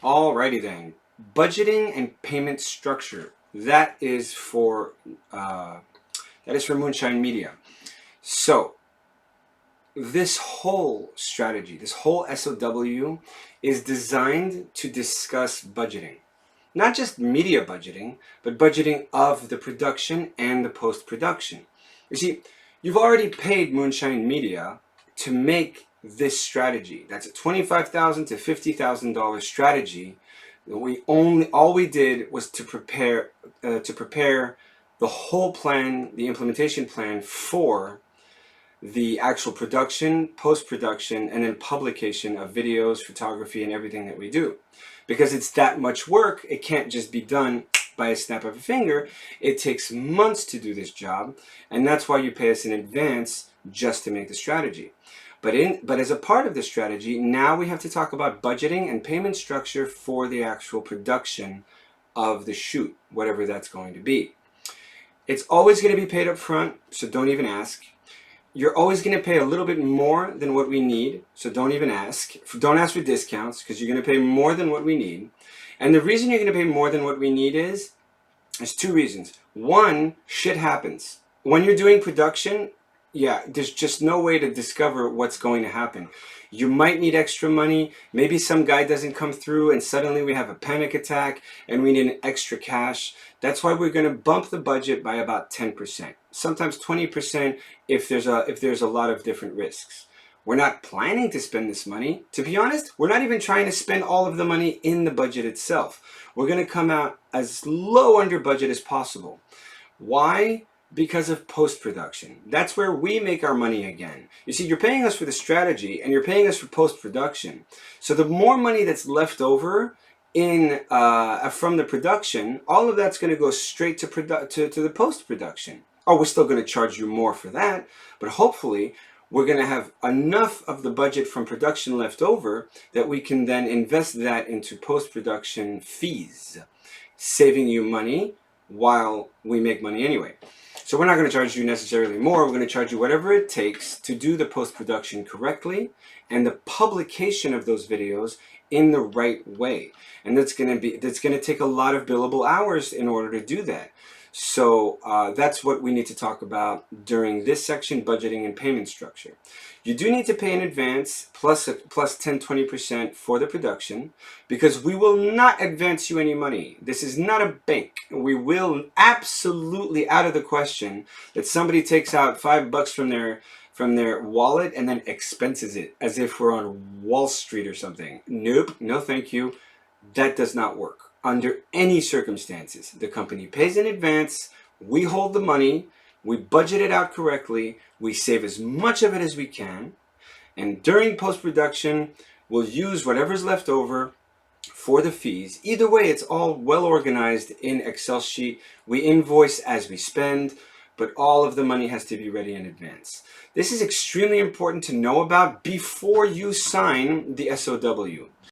Alrighty then. Budgeting and payment structure. That is for Moonshine Media. So this whole strategy, this whole SOW is designed to discuss budgeting. Not just media budgeting, but budgeting of the production and the post-production. You see, you've already paid Moonshine Media to make this strategy. That's a $25,000 to $50,000 strategy. All we did was to prepare the whole plan, the implementation plan for the actual production, post-production, and then publication of videos, photography, and everything that we do. Because it's that much work, it can't just be done by a snap of a finger. It takes months to do this job, and that's why you pay us in advance just to make the strategy. But as a part of the strategy, now we have to talk about budgeting and payment structure for the actual production of the shoot, whatever that's going to be. It's always going to be paid up front, so don't even ask. You're always going to pay a little bit more than what we need, so don't even ask. Don't ask for discounts, because you're going to pay more than what we need. And the reason you're going to pay more than what we need is, there's two reasons. One, shit happens. When you're doing production, yeah, there's just no way to discover what's going to happen. You might need extra money. Maybe some guy doesn't come through and suddenly we have a panic attack and we need an extra cash. That's why we're going to bump the budget by about 10%, sometimes 20% if there's a lot of different risks. We're not planning to spend this money. To be honest, we're not even trying to spend all of the money in the budget itself. We're going to come out as low under budget as possible. Why? Because of post-production. That's where we make our money again. You see, you're paying us for the strategy and you're paying us for post-production. So the more money that's left over from the production, all of that's going to go straight to the post-production. Oh, we're still going to charge you more for that, but hopefully we're going to have enough of the budget from production left over that we can then invest that into post-production fees, saving you money while we make money anyway. So we're not going to charge you necessarily more. We're going to charge you whatever it takes to do the post-production correctly and the publication of those videos in the right way. And that's going to take a lot of billable hours in order to do that. So that's what we need to talk about during this section, budgeting and payment structure. You do need to pay in advance plus 10-20% for the production, because we will not advance you any money. This is not a bank. We will absolutely out of the question that somebody takes out $5 from their wallet and then expenses it as if we're on Wall Street or something. Nope, no thank you. That does not work. Under any circumstances, the company pays in advance, we hold the money, we budget it out correctly, we save as much of it as we can, and during post-production, we'll use whatever's left over for the fees. Either way, it's all well organized in Excel sheet. We invoice as we spend, but all of the money has to be ready in advance. This is extremely important to know about before you sign the SOW.